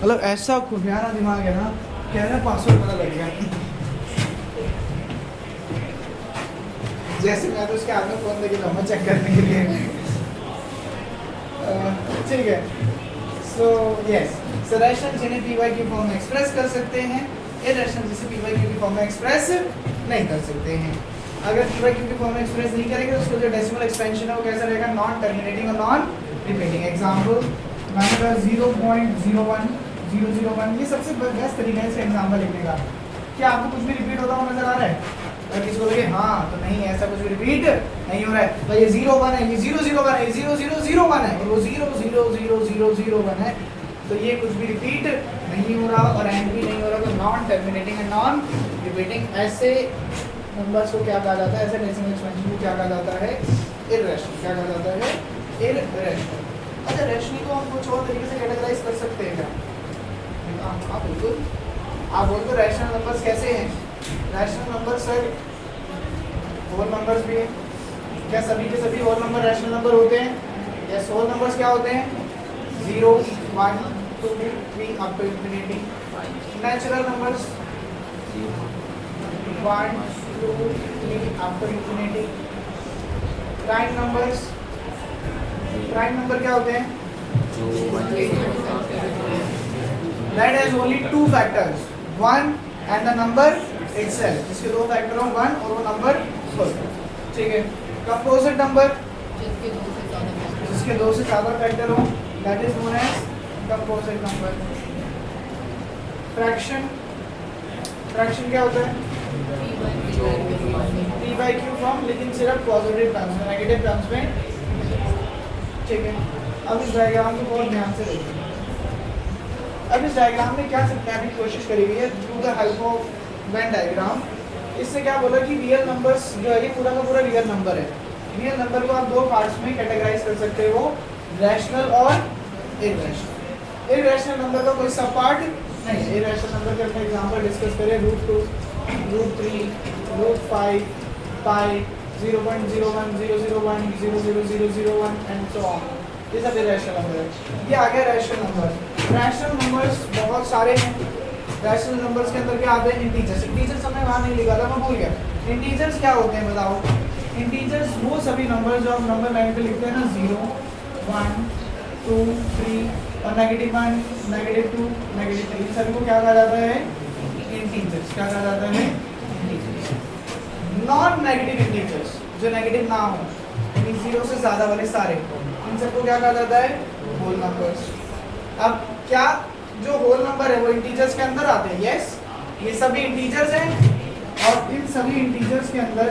मतलब ऐसा खुफियाना दिमाग है ना, कह रहे पासवर्ड पता लग गया। जैसे मैं तो उसके हाथ में फोन लेके जाऊंगा चेक करने के लिए। ठीक है, सो यस, सो रैशनल जिन्हें पी वाई की फॉर्म में एक्सप्रेस कर सकते हैं, इरैशनल जिसे पी वाई की फॉर्म में एक्सप्रेस नहीं कर सकते हैं। अगर पी वाई की फॉर्म में एक्सप्रेस नहीं करेंगे तो उसका जो डेसिमल एक्सपेंशन है वो कैसा रहेगा, नॉन टर्मिनेटिंग और नॉन रिपीटिंग। एग्जांपल मैंने कहा 0.01001, ये सबसे बेस्ट तरीका है इसका एग्जांपल लिखने का। क्या आपको कुछ भी रिपीट होता हुआ नजर आ रहा है? अगर किसी को लगे हाँ तो नहीं, ऐसा कुछ भी रिपीट नहीं हो रहा है, तो ये 0 1 है, ये 0 0 1 है, ये 0 0 0 1 है, और वो 0 0 0 0 0 1 है, तो ये कुछ भी रिपीट नहीं हो रहा और एंड भी नहीं हो रहा, तो non terminating and non repeating. ऐसे नंबर्स को क्या कहा जाता है, ऐसे डेसिमल एक्सपेंशन को क्या कहा जाता है, इररेशनल। क्या कहा जाता है, इररेशनल। अच्छा, रैशनल को हम कुछ और तरीके से कैटेगराइज कर सकते हैं क्या? हाँ बिल्कुल, आप बोल तो रैशनल नंबर्स कैसे हैं? Rational number sir whole numbers भी हैं। क्या सभी के सभी होल नंबर रैशनल नंबर होते हैं? यस, होल नंबर्स क्या होते हैं? 0 1 2 3 up to infinity. Natural numbers 1 2 3 up to infinity. Prime numbers, prime number क्या होते हैं? That has only two factors, one and the number itself, जिसके दो फैक्टर हो, वन और वो नंबर खुद। ठीक है। कंपोजिट नंबर, जिसके दो से ज्यादा फैक्टर हो, that is known as composite number. Fraction, fraction क्या होता है? p by q फॉर्म, लेकिन सिर्फ पॉजिटिव टर्म्स में, नेगेटिव टर्म्स में। ठीक है। अब इस डायग्राम को बहुत ध्यान से देखिए। अब इस डायग्राम में क्या समझाने की कोशिश करी गई है through the help of Venn diagram. इससे क्या बोला कि रियल नंबर्स जो है ये पूरा का पूरा रियल नंबर है। रियल नंबर को आप दो पार्ट्स में कैटेगराइज कर सकते हो, रैशनल और इररेशनल। इररेशनल नंबर का कोई सब पार्ट नहीं। इररेशनल नंबर के अपने एग्जांपल डिस्कस करें, √2, √3, √5, पाई, 0.01, 001, 00001 एंड सो ऑन। ये सब इररेशनल नंबर है। ये आ गया रैशनल नंबर। रैशनल नंबर्स बहुत सारे हैं। रैशनल नंबर्स के अंदर क्या आते हैं? इंटीजर्स। इंटीजर्स हमने वहाँ नहीं लिखा था, मैं भूल गया। इंटीजर्स क्या होते हैं बताओ? इंटीजर्स वो सभी नंबर जो हम नंबर लाइन पे लिखते हैं ना, 0 1 2 3 और -1 -2 -3, इन सभी को क्या कहा जाता है? इंटीजर्स। क्या कहा जाता है? इंटीजर्स। नॉन नेगेटिव इंटीजर्स, जो नेगेटिव ना हो, यानी 0 से ज्यादा वाले सारे, इन सबको क्या कहा जाता है? Whole numbers. अब क्या जो होल नंबर है वो इंटीजर्स के अंदर आते हैं? यस, ये सभी इंटीजर्स हैं और इन सभी इंटीजर्स के अंदर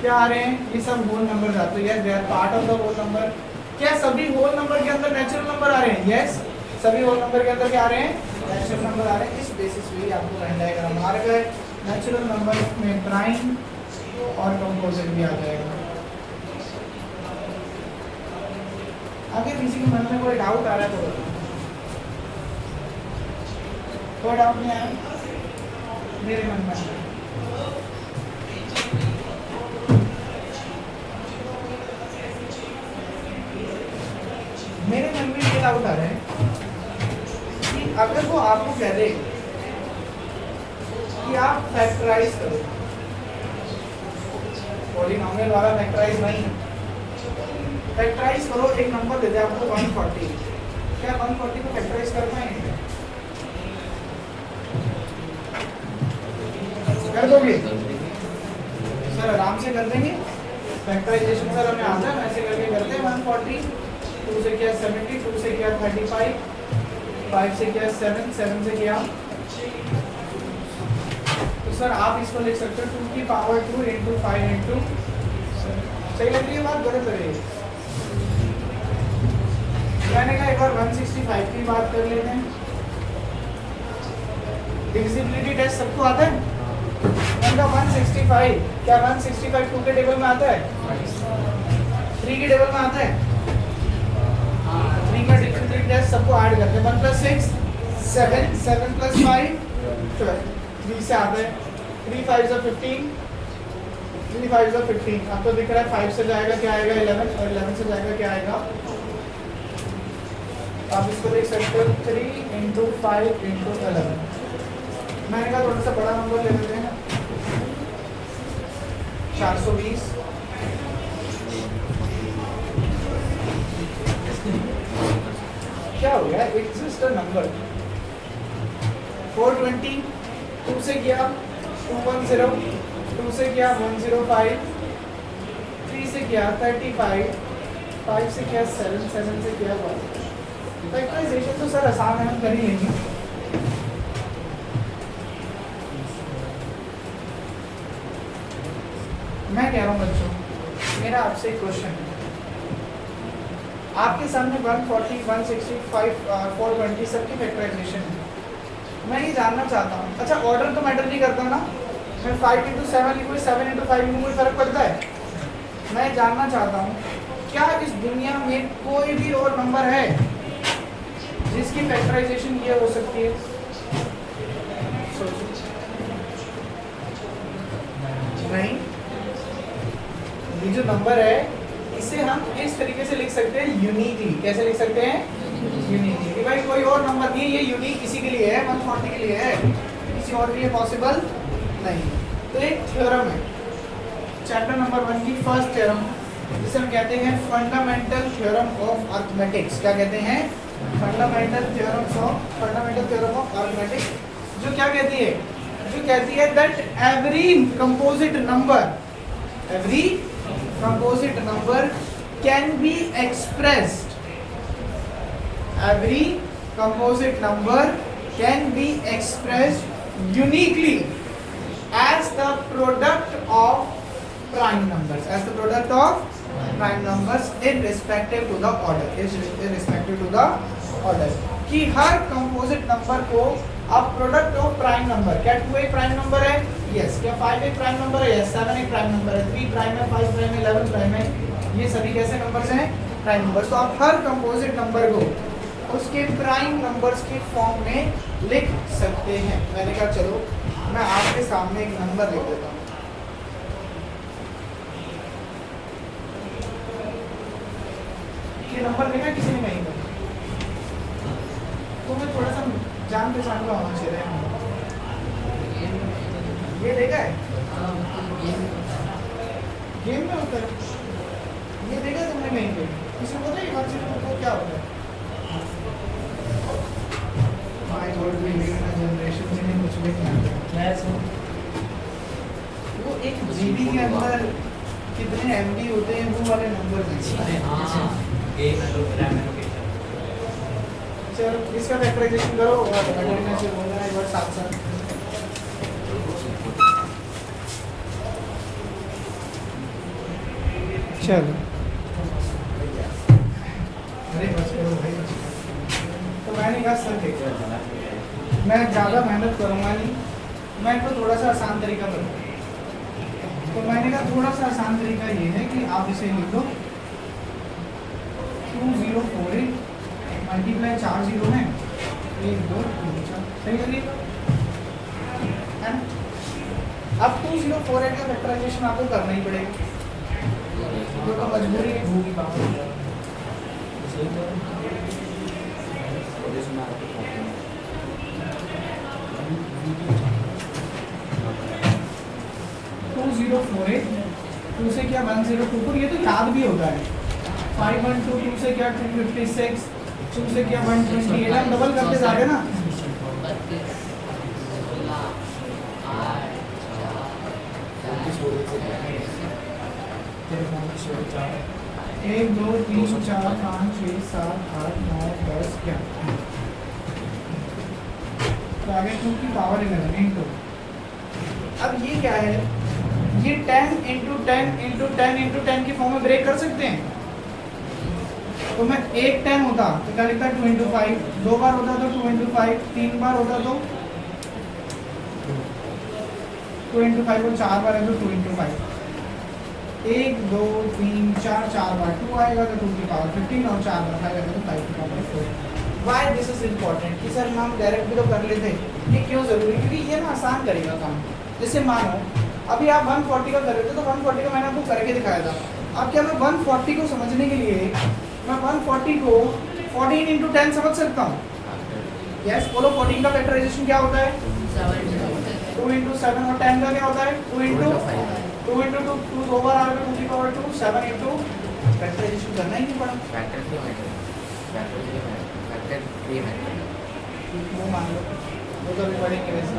क्या आ रहे हैं? ये सब होल नंबर्स आते हैं। Yes, they are part of the whole number. क्या सभी होल नंबर के अंदर नेचुरल नंबर आ रहे हैं? यस, सभी होल नंबर के अंदर क्या आ रहे हैं? नेचुरल नंबर आ रहे हैं। इस बेसिस पे आपको वेन डायग्राम मार गए, नेचुरल नंबर में प्राइम और कंपोजिट भी आ जाएगा। अगर किसी के मन में कोई डाउट आ रहा है तो कोई डाउट नहीं आया? मेरे मन में ये डाउट आ रहा है कि अगर वो आपको कह दे कि आप फैक्टराइज करो, पॉलीनोमियल वाला फैक्टराइज नहीं, फैक्टराइज करो, एक नंबर दे दे आपको 140, क्या 140 को फैक्टराइज कर पाएंगे? कर दोगे सर? आराम से कर देंगे फैक्टराइजेशन। सर हमें आता है, ऐसे करके करते हैं। 140, 2 से किया 70, 2 से किया 35, 5 से किया 7, 7 से किया, तो सर आप इसको लिख सकते हो 2 की पावर 2 इंटू 5 इंटू। सही लग रही है बात? गलत लग रही है? मैंने कहा एक बार 165 की बात कर लेते हैं। डिविजिबिलिटी टेस्ट सबको आता है? मैंने कहा 165, क्या 165 2 के टेबल में आता है? 3 के टेबल में आता है? 3 का डिविजिबिलिटी टेस्ट सबको ऐड करते हैं। 1 + 6 7, 7 + 5 12, 3 से आता है। 3 5 = 15, 3 5 = 15। अब तो दिख रहा है 5 से जाएगा क्या आएगा? 11, और 11 से जाएगा क्या आएगा? आप इसको देख सकते हो 3 इंटू 5 इंटू 11। मैंने कहा थोड़ा सा बड़ा नंबर ले लेते हैं ना, 420। क्या हो गया, इट्स जस्ट अ नंबर। 420, 2 से किया 210, 2 से किया 105, 3 से किया 35, 5 से किया 7, 7 से किया 1। फैक्टराइजेशन तो सर आसान है, हम कर ही लेंगे। मैं कह रहा हूँ बच्चों, मेरा आपसे एक क्वेश्चन है। आपके सामने 140, 165, 420 सबकी फैक्टराइजेशन है। मैं ये जानना चाहता हूँ, अच्छा ऑर्डर तो मैटर नहीं करता ना, मैं 5 इंटू 7 लिखूँ, 7 इंटू 5 लिखूँ, कोई फर्क पड़ता है? मैं जानना चाहता हूँ, क्या इस दुनिया में कोई भी और नंबर है जिसकी फैक्टराइजेशन ये हो सकती है? सोचो। नहीं, ये जो नंबर है इसे हम इस तरीके से लिख सकते हैं यूनिकली। कैसे लिख सकते हैं? यूनिकली। कि भाई कोई और नंबर नहीं, ये यूनिक किसी के लिए है, 140 के लिए है, किसी और के लिए पॉसिबल नहीं। तो एक थ्योरम है चैप्टर नंबर 1 की फर्स्ट थ्योरम, जिसे हम कहते हैं फंडामेंटल थ्योरम ऑफ अरिथमेटिक्स। क्या कहते हैं? Fundamental theorem of arithmetics. जो क्या कहती है? जो कहती है that every composite number can be expressed, every composite number can be expressed uniquely as the product of prime numbers, irrespective to the order, कि हर कंपोजिट नंबर को अब प्रोडक्ट ऑफ प्राइम नंबर, क्या 2 एक प्राइम नंबर है? Yes. क्या 5 एक prime number है? Yes. 7 एक प्राइम नंबर है, 3 प्राइम है, 5 प्राइम है, 11 प्राइम है, ये सभी कैसे नंबर्स हैं? Prime numbers. तो आप हर कंपोजिट नंबर को उसके प्राइम नंबर्स के फॉर्म में लिख सकते हैं। मैंने कहा चलो मैं आपके सामने एक नंबर लिख देता हूँ। ये नंबर लिखा किसी ने कहीं पर, तो मैं थोड़ा सा जान पहचान का होना चाहिए। ये देखा है? गेम में होता है, ये देखा है तुमने कहीं पे? किसी को पता है हर चीज को क्या होता है? जनरेशन से नहीं कुछ भी नहीं आता। वो एक जीबी के अंदर कितने एमबी होते हैं वो वाले नंबर चलो इसका फैक्टराइजेशन करो और अटेंडेंस से बोलना है एक बार साथ साथ। चलो अरे बस करो भाई। तो मैंने कहा सर देखो मैं ज़्यादा मेहनत करूँगा नहीं, मैं इनको थोड़ा सा आसान तरीका बताऊँ। तो मैंने कहा थोड़ा सा आसान तरीका ये है कि आप इसे लिख दो 2048 मल्टीप्लाई 4 0 में 1 2 3 4, सही लगी? अब 2048 का फैक्टराइजेशन आपको करना ही पड़ेगा, तो मजबूरी होगी बात। 2048 2 से क्या 102, ये तो याद भी होता है। 512 2 से क्या 256, 2 से क्या 128, हम डबल करते जा रहे हैं ना। 1 2 3 4 5 6 7 8 9 10 11, तो आगे 2 की पावर 11 इंटू। अब ये क्या है? ये 10 इंटू 10 इंटू 10 इंटू 10 की फॉर्म में ब्रेक कर सकते हैं। तो मैं एक 10 होता तो क्या लिखता 2 इंटू 5, 2 बार होता तो 2 इंटू 5, 3 बार होता तो 2 इंटू 5 और 4 बार है तो 2 इंटू 5, 1 2 3 4 4 बार 2 आएगा तो 2 की पावर 15 और 4 बार 5 आएगा तो 5 की power 4। Why this is important कि सर हम डायरेक्ट भी तो कर लेते, ये क्यों ज़रूरी? क्योंकि ये ना आसान करेगा काम। जैसे मानो अभी आप 140 का कर रहे थे, तो 140 का मैंने आपको करके दिखाया था। अब क्या मैं 140 को समझने के लिए मैं 140 को 14 इंटू 10 समझ सकता हूँ? यस, बोलो 14 का फैक्टराइजेशन क्या होता है? 2 इंटू 7 और 10 का क्या होता है? 2 इंटू 2 इंटू 2 2 दो बार आ गया 2 की पावर 2 7 इंटू फैक्टराइजेशन करना ही नहीं पड़ा। वो मान लो, वो तो अभी पढ़ेंगे वैसे।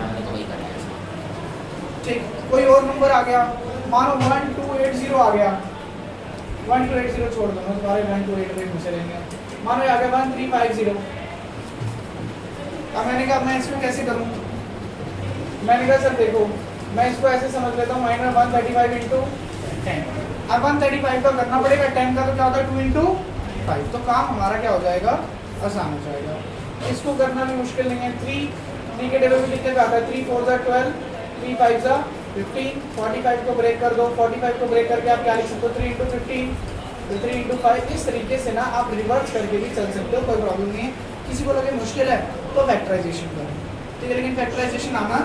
ठीक, कोई और नंबर आ गया, मानो 1280 आ गया, 1280 छोड़ दो, तुम्हारे 1280 घुसे रहेंगे। मानो ये आ गया 1350। अब मैंने कहा मैं इसको कैसे करूं? मैंने कहा सर देखो, मैं इसको ऐसे समझ लेता हूँ माइनस 135 इंटू 10। अब 135 का करना पड़ेगा, 10 का तो क्या होता है 2 इंटू 5, तो काम हमारा क्या हो जाएगा? आसान हो जाएगा। इसको करना भी मुश्किल नहीं है। 3 के टेबल में लिखने का आता है 3 4 12, 3 5 15, 45 को ब्रेक कर दो, 45 को ब्रेक करके आप क्या लिख सकते हो? 3 इंटू 15, 3 इंटू 5। इस तरीके से ना आप रिवर्स करके भी चल सकते हो, कोई प्रॉब्लम नहीं है। किसी को लगे मुश्किल है तो फैक्टराइजेशन करें, ठीक है, लेकिन फैक्टराइजेशन आना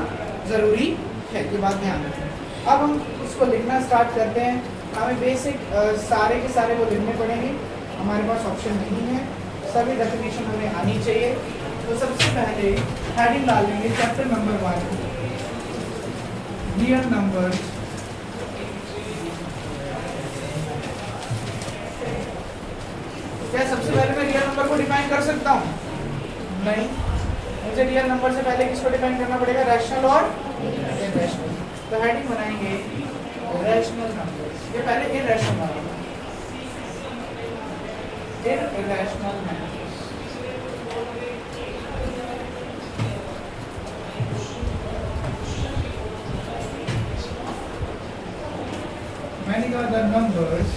ज़रूरी है, ये बात ध्यान रखें। अब हम इसको लिखना स्टार्ट करते हैं। हमें बेसिक सारे के सारे वो लिखने पड़ेंगे, हमारे पास ऑप्शन नहीं है, सभी डेफिनेशन हमें आनी चाहिए। तो सबसे पहले हेडिंग डाल देंगे चैप्टर नंबर 1, रियल नंबर्स। क्या सबसे पहले मैं रियल नंबर को डिफाइन कर सकता हूँ? नहीं, मुझे रियल नंबर से पहले किसको डिफाइन करना पड़ेगा? रैशनल और इरैशनल। तो हेडिंग बनाएंगे रैशनल नंबर्स। ये पहले इरैशनल बनाएंगे, इरैशनल नंबर्स। मैंने कहा the numbers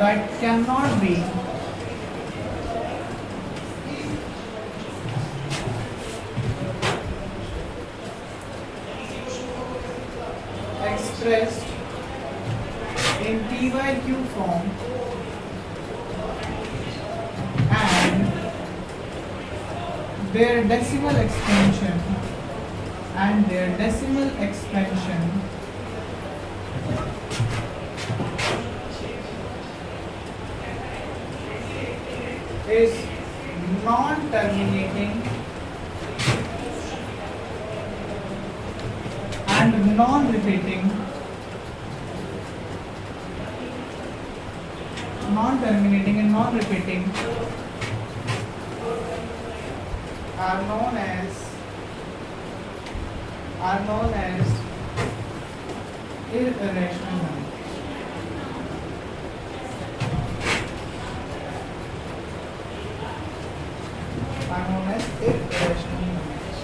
that cannot be expressed in P by Q form and their decimal expansion is non-terminating and non-repeating, are known as irrational numbers. Are known as irrational numbers.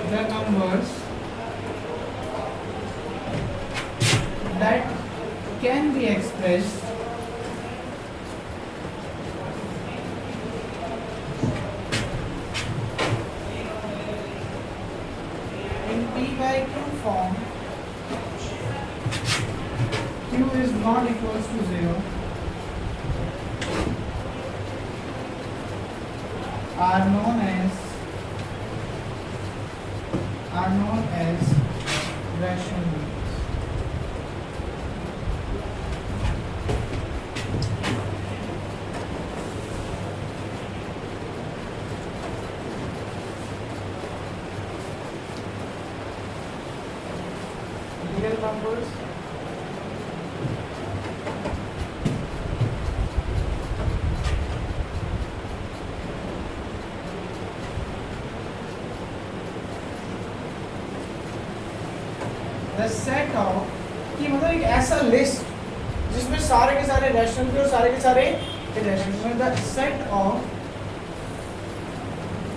The numbers that can be expressed in P by Q form. Q is not equals to 0, are known as rational numbers. Real numbers the set of, कि मतलब एक ऐसा list जिसमें सारे के सारे rational थे और सारे के सारे irrational, the set of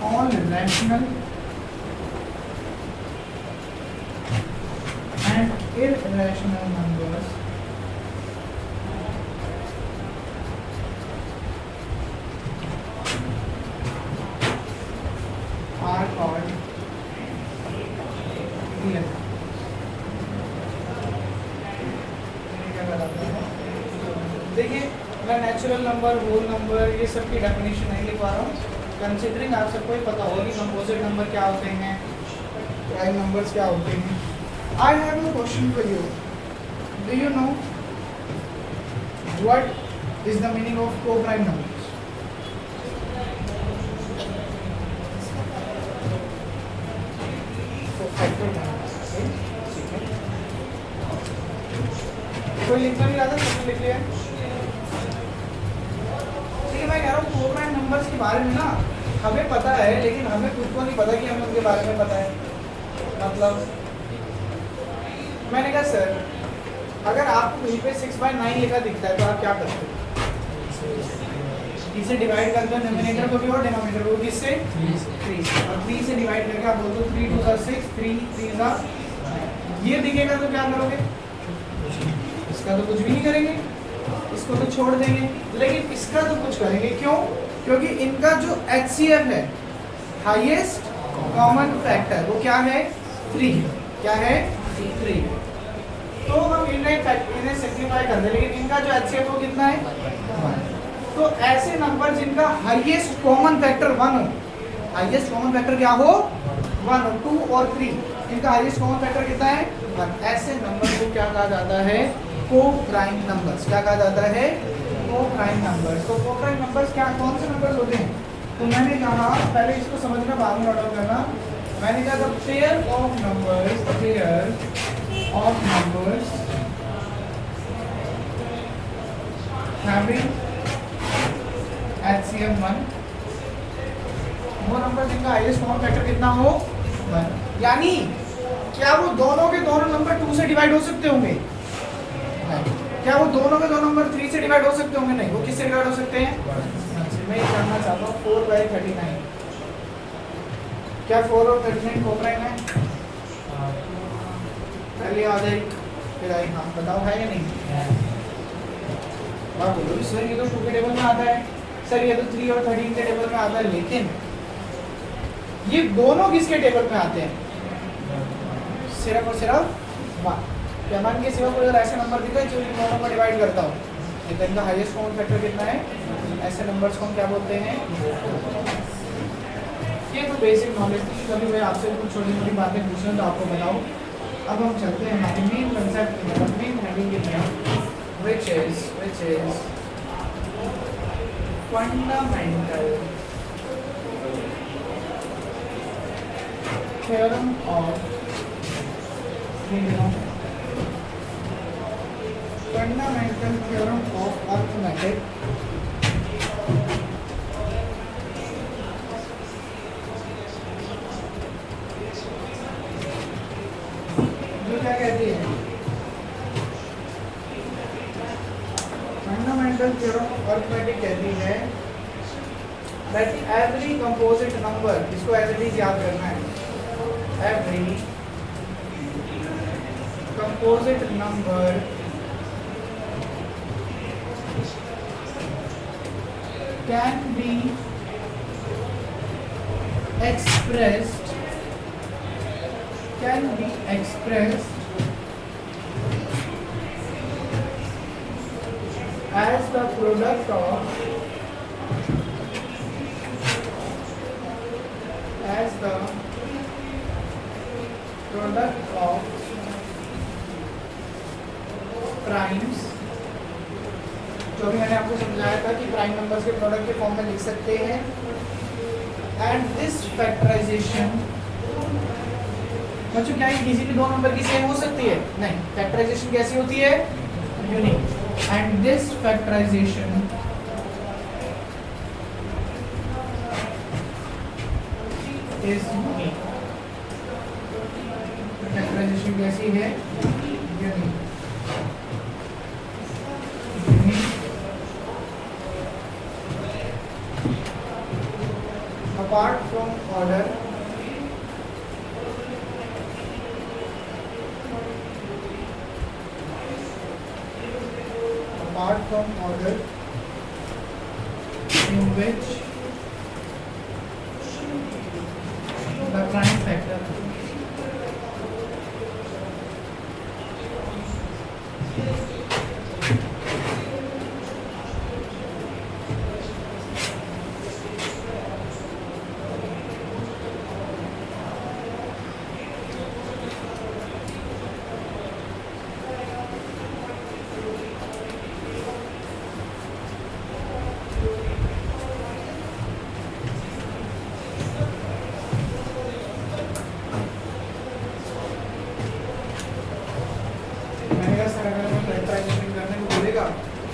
all rational and irrational numbers are called real. देखिए मैं नेचुरल नंबर, होल नंबर, ये सब की डेफिनेशन नहीं लिखवा रहा हूँ, कंसिडरिंग आप सबको ही पता होगा कि कंपोजिट नंबर क्या होते हैं, प्राइम नंबर्स क्या होते हैं. I have a question for you. Do you know what is the meaning of को प्राइम नंबर्स? कोई लिखना नहीं रहा था, सबने लिख लिया. मैं कह रहा हूँ को प्राइम नंबर्स के बारे में ना हमें पता है, लेकिन हमें खुद को नहीं पता कि हमें उनके बारे में पता है. मतलब मैंने कहा सर अगर आपको कहीं पे 6/9 लिखा दिखता है तो आप क्या करते हो? इसे डिवाइड करते हो न्यूमरेटर को भी और डिनोमिनेटर को, किससे? 3 से. और 3 से डिवाइड करके आप बोलते हो 3 2 * 6, 3 3 * ये दिखेगा तो क्या करोगे? इसका तो कुछ भी नहीं करेंगे, इसको तो छोड़ देंगे, लेकिन इसका तो कुछ करेंगे. क्यों? क्योंकि इनका जो HCF है, हाईएस्ट कॉमन फैक्टर, वो क्या है? 3. क्या है? 3. तो हम इन्हें सिंप्लीफाई कर दें, लेकिन इनका जो HCF वो कितना है? 1. तो ऐसे नंबर जिनका हाईएस्ट कॉमन फैक्टर 1 हो, हाईएस्ट कॉमन फैक्टर क्या हो? 1 हो. 2 और 3 इनका हाईएस्ट कॉमन फैक्टर कितना है? 1. ऐसे नंबर को क्या कहा जाता है? को प्राइम नंबर्स. क्या कहा जाता है? को प्राइम नंबर्स. तो को प्राइम नंबर्स क्या, कौन से नंबर्स होते हैं? तो मैंने कहा पहले इसको समझना, बाद में नोट डाउन करना. मैंने कहा pair of numbers having HCF 1, वो नंबर जिनका हाईएस्ट कॉमन फैक्टर कितना हो? 1. यानी क्या वो दोनों के दोनों नंबर 2 से डिवाइड हो सकते होंगे? क्या वो दोनों के दोनों नंबर 3 से डिवाइड हो सकते होंगे? नहीं. वो किससे डिवाइड हो सकते हैं? मैं ये जानना चाहता हूँ 4/39 क्या 4 और 39 को प्राइम है? पहले आ जाए फिर आई. हाँ बताओ है या नहीं? आप बोलो सर ये तो 2 के टेबल में आता है, सर ये तो 3 और 13 के टेबल में आता है, लेकिन ये दोनों किसके टेबल में आते हैं? सिर्फ और सिर्फ 1. पैमान के सिवा कोई अगर ऐसे नंबर दिखा है जो इन दोनों को डिवाइड करता हो, तो इनका हाईएस्ट कॉमन फैक्टर कितना है? ऐसे नंबर्स को हम क्या बोलते हैं? ये तो बेसिक नॉलेज थी. कभी मैं आपसे कुछ छोटी मोटी बातें पूछ रहा तो आपको बताओ. अब हम चलते हैं हमारे मेन कंसेप्ट की तरफ, मेन हेडिंग की तरफ, which is fundamental theorem of fundamental theorem of arithmetic. जो क्या कहती है? फंडामेंटल थ्योरम ऑफ अरिथमेटिक कहती है that every composite number, इसको एज इट इज याद करना है, every composite number can be expressed as the product of primes. जो भी मैंने आपको समझाया था कि प्राइम नंबर्स के प्रोडक्ट के फॉर्म में लिख सकते हैं. एंड दिस फैक्टराइजेशन, बच्चों क्या किसी भी दो नंबर की सेम हो सकती है? नहीं. फैक्टराइजेशन कैसी होती है? Unique. And this factorization is unique. Factorization कैसी है? Unique. Apart from order, apart from order in which the prime factor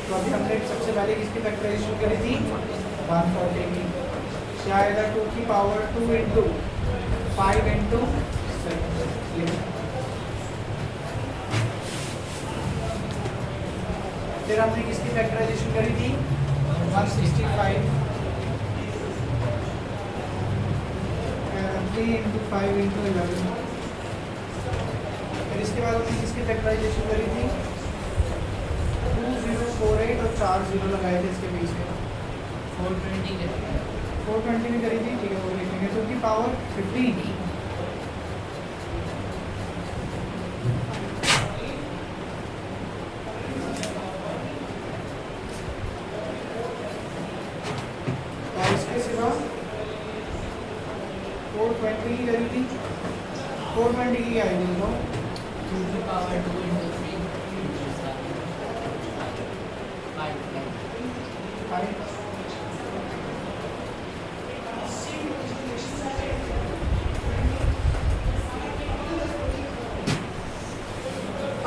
तो अभी हमने सबसे पहले किसकी फैक्टराइजेशन करी थी 140 की, क्या आएगा 2 की पावर 2 इंटू 5 इंटू 7। फिर हमने किसकी फैक्टराइजेशन करी थी 165, 3 इंटू 5 इंटू 11। फिर इसके बाद हमने किसकी फैक्टराइजेशन करी थी 2048 और 4 जीरो लगाए थे इसके बीच में 420 में करी थी, ठीक है वो लिखेंगे। तो की पावर 15 और इसके सिवा 420 की करी थी, 420 की आई थी तो पावर 2 इंटू 3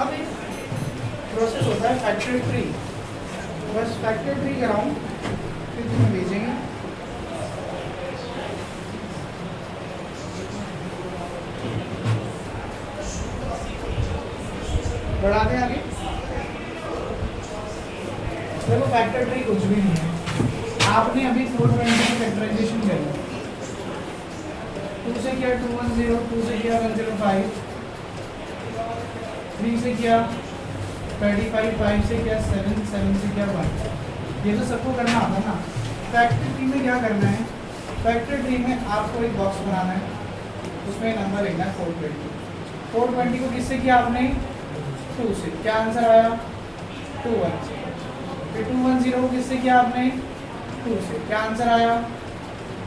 अब एक प्रोसेस होता है फैक्टर ट्री, बस फैक्टर ट्री कराऊं फिर तुम्हें भेजेंगे। बढ़ा दें आगे। देखो फैक्टर ट्री कुछ भी नहीं है, आपने अभी 420 की फैक्टराइजेशन करी, 2 से किया 210, 2 से किया 105, 3 से किया 35, 5 से किया 7, 7 से किया 1। ये तो सबको करना आता है ना। फैक्टर ट्री में क्या करना है, फैक्टर ट्री में आपको एक बॉक्स बनाना है, उसमें नंबर लिखना है 420। 420 को किससे किया आपने 2 से, क्या आंसर आया 21 से। फिर 210 को किससे किया आपने 2 से, क्या आंसर आया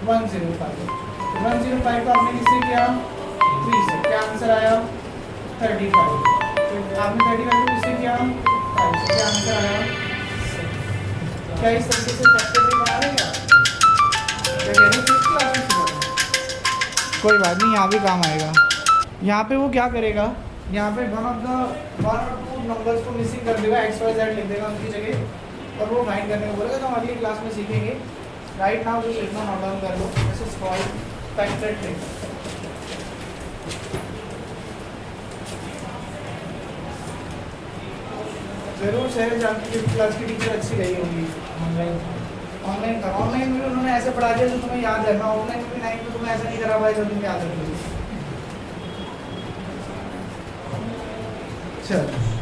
105। 105 को आपने किससे किया 3 से, क्या आंसर आया 35। फिर आपने 35 को किससे किया 5 से, क्या आंसर आया 6। क्या इस तरीके से फैक्टर ट्री बना रहे क्या कह रहे हैं क्लास में सिखा? कोई बात नहीं, यहाँ भी काम आएगा। यहाँ पे वो क्या करेगा, यहाँ पे वन और टू नंबर्स को मिसिंग कर देगा, XYZ लिख देगा उनकी जगह और वो फाइंड करने को बोलेगा। तो हम अगली क्लास में सीखेंगे। राइट नाउ जो सीखना नोट डाउन कर लो, this is called factor tree. जरूर शहर आपकी क्लास की टीचर अच्छी रही होगी। ऑनलाइन में उन्होंने ऐसे पढ़ा दिया जो तुम्हें याद रहना, ऑफलाइन में भी 9 में तुम्हें ऐसा नहीं करा पाया जो तुम्हें याद रखोगे। चलो।